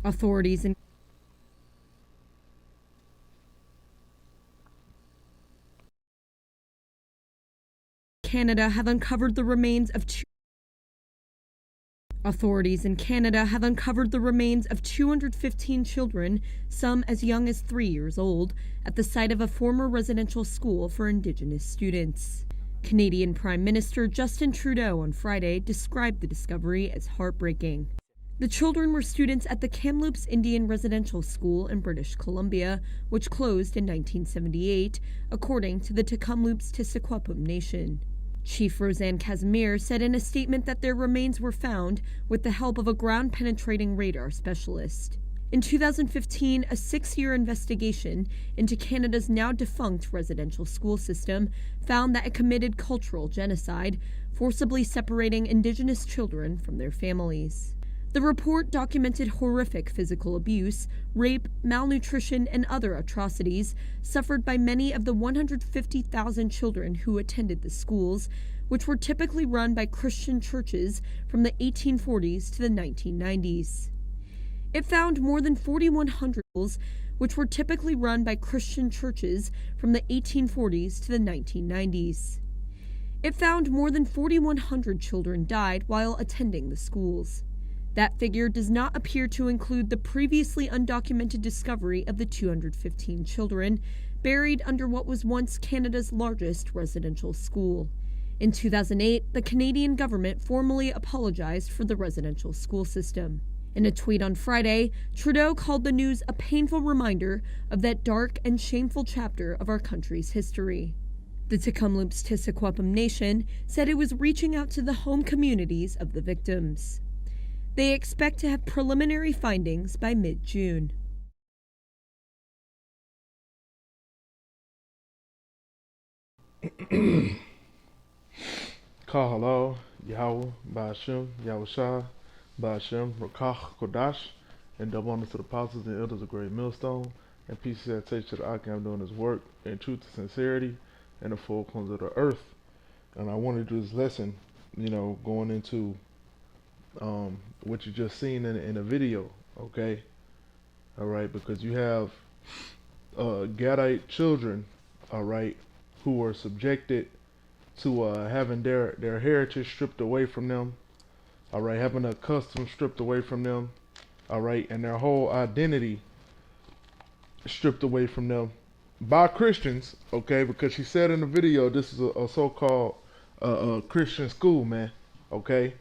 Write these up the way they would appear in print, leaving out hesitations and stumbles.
Authorities in Canada have uncovered the remains of 215 children, some as young as 3 years old, at the site of a former residential school for Indigenous students. Canadian Prime Minister Justin Trudeau on Friday described the discovery as heartbreaking. The children were students at the Kamloops Indian Residential School in British Columbia, which closed in 1978, according to the Tk'emlúps-Tissaquah Nation. Chief Roseanne Casimir said in a statement that their remains were found with the help of a ground-penetrating radar specialist. In 2015, a 6-year investigation into Canada's now-defunct residential school system found that it committed cultural genocide, forcibly separating Indigenous children from their families. The report documented horrific physical abuse, rape, malnutrition, and other atrocities suffered by many of the 150,000 children who attended the schools, which were typically run by Christian churches from the 1840s to the 1990s. It found more than 4,100 schools, which were typically run by Christian churches from the 1840s to the 1990s. It found more than 4,100 children died while attending the schools. That figure does not appear to include the previously undocumented discovery of the 215 children buried under what was once Canada's largest residential school. In 2008, the Canadian government formally apologized for the residential school system. In a tweet on Friday, Trudeau called the news a painful reminder of that dark and shameful chapter of our country's history. The Tk'emlúps-Tissaquah Nation said it was reaching out to the home communities of the victims. They expect to have preliminary findings by mid-June. Kahalal, Yahweh, Ba'ashem, Yahushua, Ba'ashem, Rakach, Kodash, and double honor to the apostles and elders of Great Millstone, and peace and salutation to the Akim doing his work in truth and sincerity, and the four corners of the earth. And I wanted to do this lesson, going into what you just seen in a video, okay? All right, because you have Gadite children, all right, who are subjected to having their heritage stripped away from them, all right, having a custom stripped away from them, all right, and their whole identity stripped away from them by Christians, okay? Because she said in the video this is a so-called Christian school, man, okay?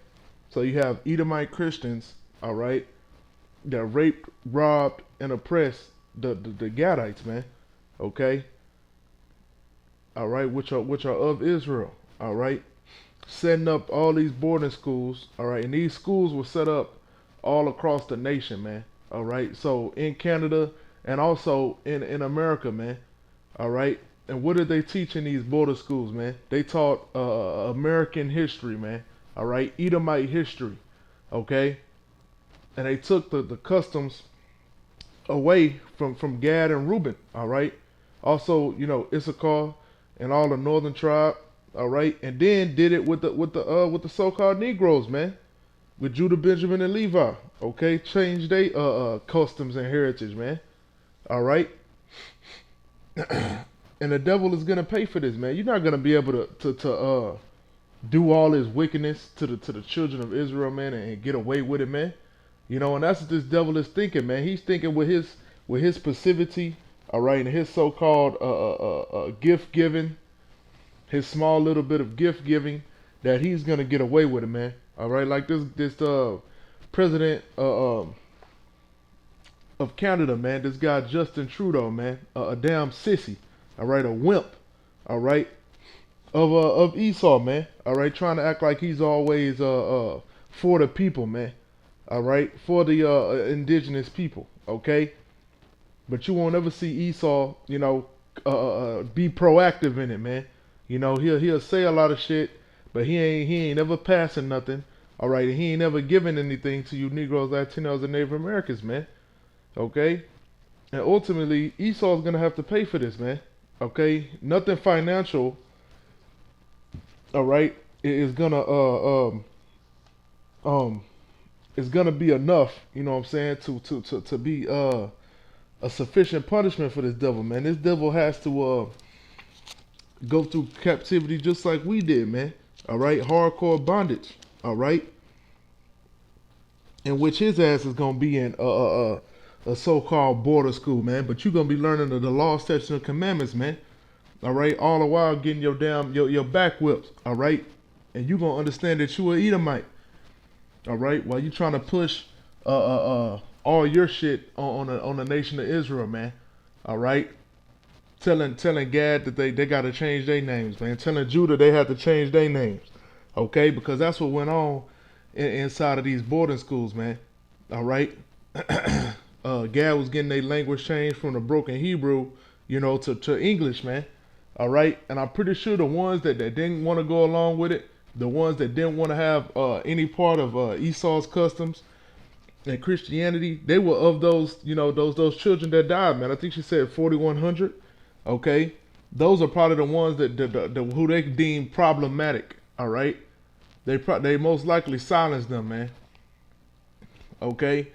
So you have Edomite Christians, all right, that raped, robbed, and oppressed the Gadites, man, okay, all right, which are of Israel, all right, setting up all these boarding schools, all right, and these schools were set up all across the nation, man, all right, so in Canada and also in America, man, all right, and what did they teach in these border schools, man? They taught American history, man. All right, Edomite history, okay, and they took the customs away from Gad and Reuben, all right, also Issachar and all the northern tribe, all right, and then did it with the so-called Negroes, man, with Judah, Benjamin, and Levi, okay, changed their customs and heritage, man, all right, and the devil is gonna pay for this, man. You're not gonna be able to do all his wickedness to the children of Israel, man, and get away with it, man. And that's what this devil is thinking, man. He's thinking with his passivity, all right, and his so-called gift giving, his small little bit of gift giving, that he's gonna get away with it, man. All right, like this president of Canada, man. This guy Justin Trudeau, man, a damn sissy, all right, a wimp, all right. Of Esau, man. All right, trying to act like he's always for the people, man. All right, for the indigenous people, okay. But you won't ever see Esau, be proactive in it, man. He'll say a lot of shit, but he ain't ever passing nothing. All right, and he ain't ever giving anything to you Negroes, Latinos, and Native Americans, man. Okay, and ultimately Esau's gonna have to pay for this, man. Okay, nothing financial, all right, is gonna is gonna be enough, you know what I'm saying, to be a sufficient punishment for this devil, man. This devil has to go through captivity just like we did, man. All right, hardcore bondage. All right, in which his ass is gonna be in a so-called border school, man. But you're gonna be learning the law, statutes, and commandments, man. All right, all the while getting your your back whipped. All right, and you gonna understand that you a Edomite. All right, while you trying to push all your shit on the nation of Israel, man. All right, telling Gad that they got to change their names, man. Telling Judah they had to change their names, okay? Because that's what went on inside of these boarding schools, man. All right, Gad was getting their language changed from the broken Hebrew, you know, to English, man. All right, and I'm pretty sure the ones that didn't want to go along with it, the ones that didn't want to have any part of Esau's customs and Christianity, they were of those, you know, those children that died, man. I think she said 4,100. Okay, those are probably the ones that who they deem problematic. All right, they most likely silenced them, man. Okay,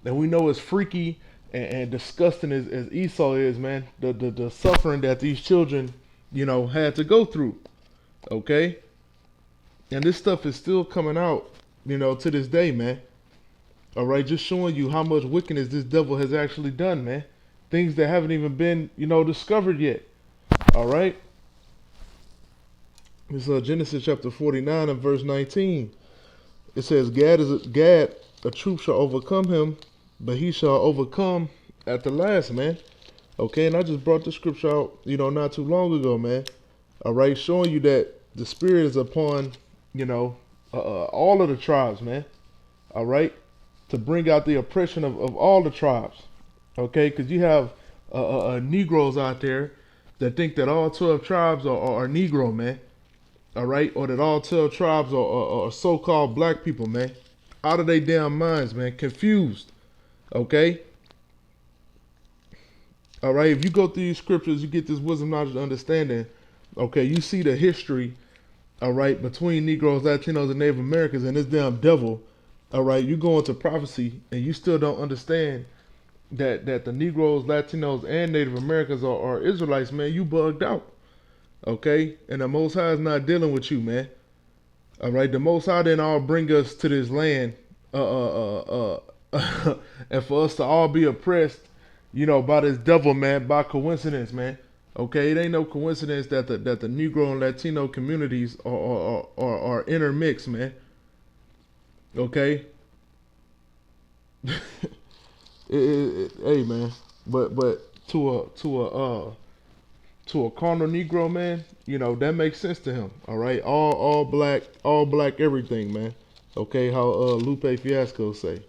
and we know as freaky and disgusting as Esau is, man, the suffering that these children, you know, had to go through. Okay, and this stuff is still coming out, you know, to this day, man. All right, just showing you how much wickedness this devil has actually done, man. Things that haven't even been, you know, discovered yet. All right. This is Genesis chapter 49 and verse 19. It says, Gad, a troop shall overcome him, but he shall overcome at the last, man. Okay, and I just brought the scripture out, you know, not too long ago, man. All right, showing you that the Spirit is upon, you know, all of the tribes, man. All right, to bring out the oppression of all the tribes. Okay, because you have Negroes out there that think that all 12 tribes are Negro, man. All right, or that all 12 tribes are so-called black people, man. Out of their damn minds, man. Confused. Okay. All right, if you go through these scriptures, you get this wisdom, knowledge, and understanding. Okay, you see the history, all right, between Negroes, Latinos, and Native Americans and this damn devil. All right, you go into prophecy and you still don't understand that the Negroes, Latinos, and Native Americans are Israelites, man. You bugged out. Okay, and the Most High is not dealing with you, man. All right, the Most High didn't all bring us to this land, and for us to all be oppressed, you know, by this devil, man, by coincidence, man. Okay, it ain't no coincidence that the Negro and Latino communities are intermixed, man. Okay. Hey, man, but to a carnal Negro, man, you know, that makes sense to him. All right, all black everything, man. Okay, how Lupe Fiasco say.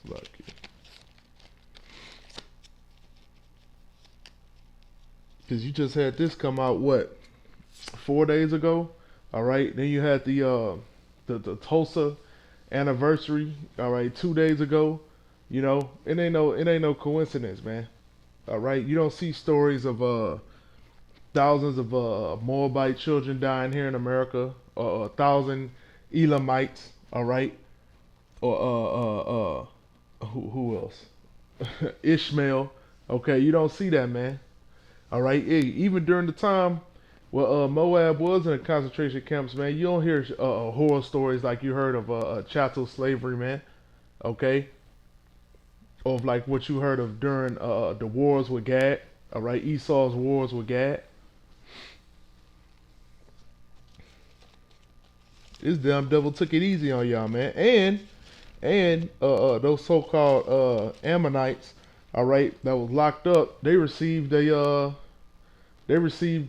Like, because you just had this come out, what, 4 days ago? All right, then you had the Tulsa anniversary. All right, 2 days ago. You know, it ain't no coincidence, man. All right, you don't see stories of thousands of Moabite children dying here in America, or 1,000 Elamites. All right, or who else? Ishmael. Okay, you don't see that, man. All right, even during the time Moab was in the concentration camps, man, you don't hear horror stories like you heard of chattel slavery, man. Okay, of like what you heard of during the wars with Gad. All right, Esau's wars with Gad. This damn devil took it easy on y'all, man, and those so-called Ammonites, all right, that was locked up. They received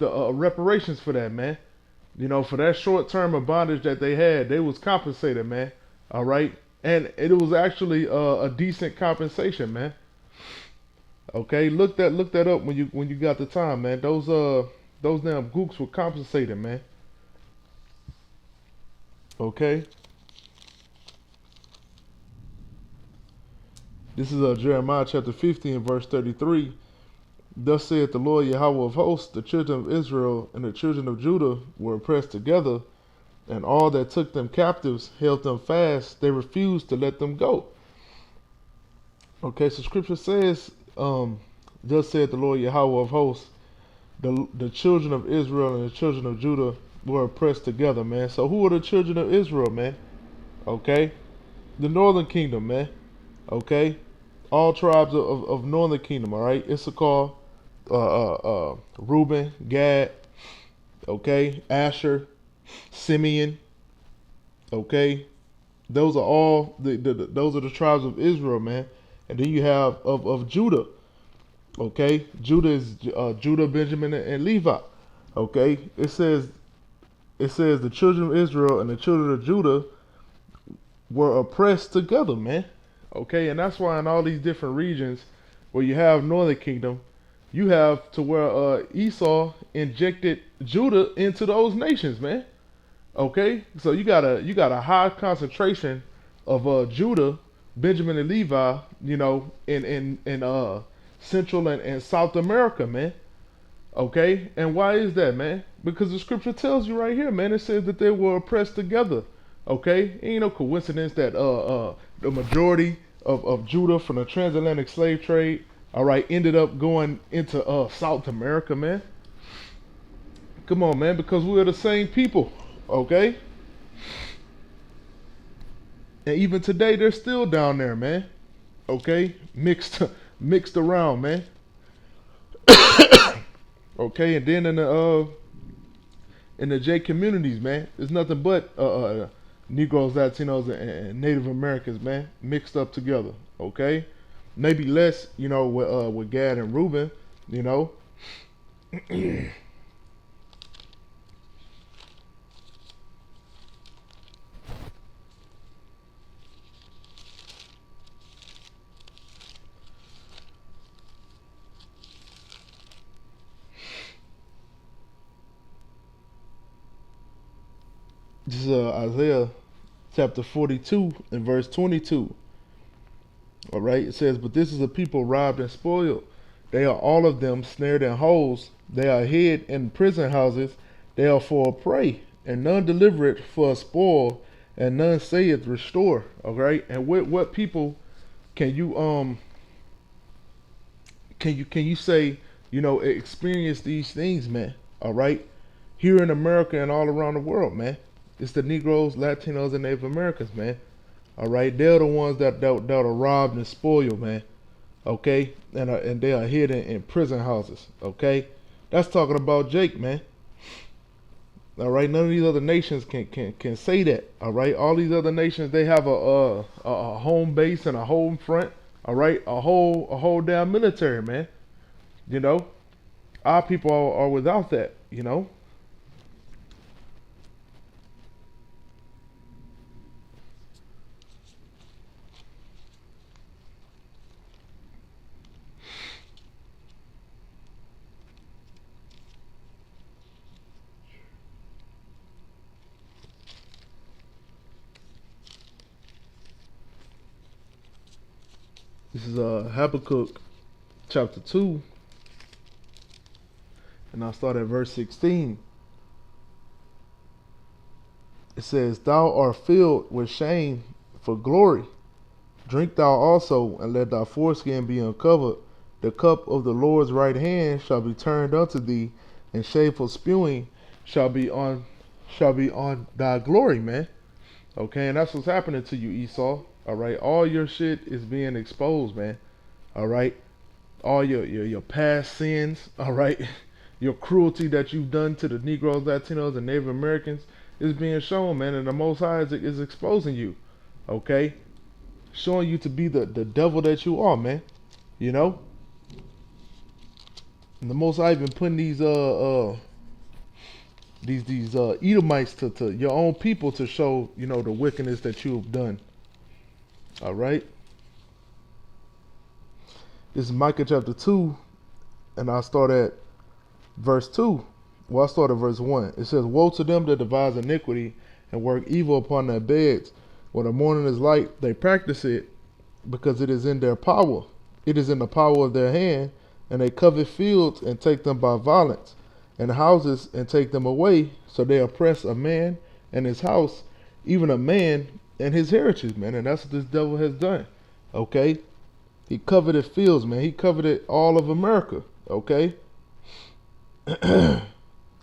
reparations for that, man. You know, for that short term of bondage that they had, they was compensated, man. All right, and it was actually a decent compensation, man. Okay, look that up when you got the time, man. Those damn gooks were compensated, man. Okay. This is Jeremiah chapter 50 and verse 33. Thus saith the Lord Yahweh of hosts, the children of Israel and the children of Judah were oppressed together, and all that took them captives held them fast. They refused to let them go. Okay, so scripture says, thus saith the Lord Yahweh of hosts, the children of Israel and the children of Judah were oppressed together, man. So who are the children of Israel, man? Okay, the northern kingdom, man. Okay, all tribes of northern kingdom. All right, Issachar, Reuben, Gad. Okay, Asher, Simeon. Okay, those are all those are the tribes of Israel, man. And then you have of Judah. Okay, Judah is Judah, Benjamin, and Levi. Okay, it says the children of Israel and the children of Judah were oppressed together, man. Okay, and that's why in all these different regions where you have northern kingdom, you have to where Esau injected Judah into those nations, man. Okay, so you got a high concentration of Judah, Benjamin, and Levi, you know, in Central and South America, man. Okay, and why is that, man? Because the scripture tells you right here, man. It says that they were oppressed together. Okay, ain't no coincidence that the majority of Judah from the transatlantic slave trade, all right, ended up going into South America, man. Come on, man, because we're the same people. Okay, and even today they're still down there, man. Okay, mixed around, man. Okay, and then in the J communities, man, there's nothing but Negroes, Latinos, and Native Americans, man, mixed up together. Okay, maybe less, you know, with Gad and Reuben, you know. This is Isaiah chapter 42 and verse 22. All right, it says, "But this is a people robbed and spoiled. They are all of them snared in holes. They are hid in prison houses. They are for a prey, and none deliver it for a spoil, and none saith restore." All right, and what people can you can you say, you know, experience these things, man? All right, here in America and all around the world, man. It's the Negroes, Latinos, and Native Americans, man. All right, they're the ones that are robbed and spoiled, man. Okay, and they are hidden in prison houses. Okay, that's talking about Jake, man. All right, none of these other nations can say that. All right, all these other nations, they have a home base and a home front. All right, a whole damn military, man. You know, our people are without that. You know. This is Habakkuk chapter 2, and I'll start at verse 16. It says, "Thou art filled with shame for glory. Drink thou also, and let thy foreskin be uncovered. The cup of the Lord's right hand shall be turned unto thee, and shameful spewing shall be on thy glory," man. Okay, and that's what's happening to you, Esau. All right, all your shit is being exposed, man. All right, all your past sins. All right, your cruelty that you've done to the Negroes, Latinos, and Native Americans is being shown, man. And the Most High is exposing you. Okay, showing you to be the devil that you are, man. You know, and the Most High been putting these Edomites to your own people to show, you know, the wickedness that you have done. All right. This is Micah chapter 2, and I'll start at verse 2. Well, I'll start at verse 1. It says, "Woe to them that devise iniquity and work evil upon their beds. When the morning is light, they practice it, because it is in their power. It is in the power of their hand. and they covet fields and take them by violence, and houses and take them away. So they oppress a man and his house, even a man and his heritage, man. And that's what this devil has done. Okay? He coveted fields, man. He coveted all of America. Okay?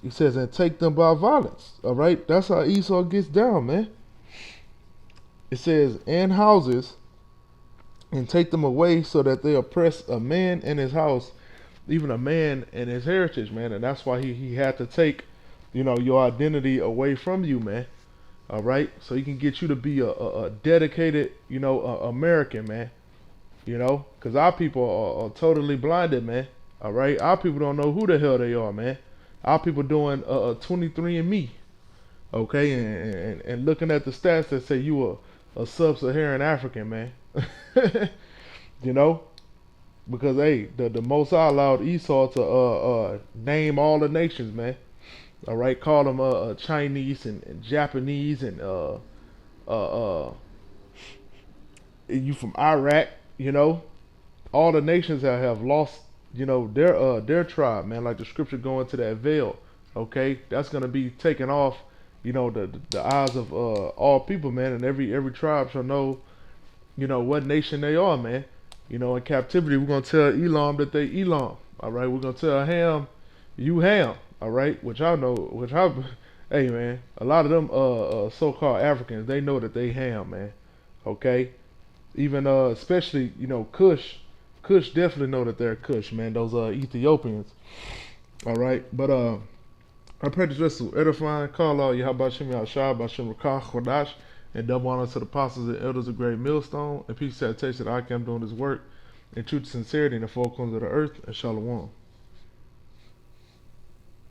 He says, and take them by violence. All right? That's how Esau gets down, man. It says, and houses, and take them away so that they oppress a man and his house, even a man and his heritage, man. And that's why he had to take, your identity away from you, man. All right? So he can get you to be a dedicated, American, man. Because our people are totally blinded, man. All right? Our people don't know who the hell they are, man. Our people doing 23andMe, okay, and looking at the stats that say you a sub-Saharan African, man. Because hey, the Most High allowed Esau to name all the nations, man. All right, call them Chinese and Japanese and you from Iraq, all the nations that have lost, their tribe, man. Like the scripture going to that veil, okay, that's gonna be taken off, the eyes of all people, man, and every tribe shall know, what nation they are, man. In captivity, we're gonna tell Elam that they Elam. All right, we're gonna tell Ham, you Ham. All right, hey, man, a lot of them so-called Africans, they know that they Ham, man. Okay, even especially Kush definitely know that they're Kush, man. Those Ethiopians. All right, but I pray this rest will edify, call out Yahweh Shem Yahshua, Bashem Rakah Chodash, and double honor to the apostles and elders of Great Millstone, and peace salutation that I am doing this work in truth and sincerity in the four corners of the earth, and Shalom.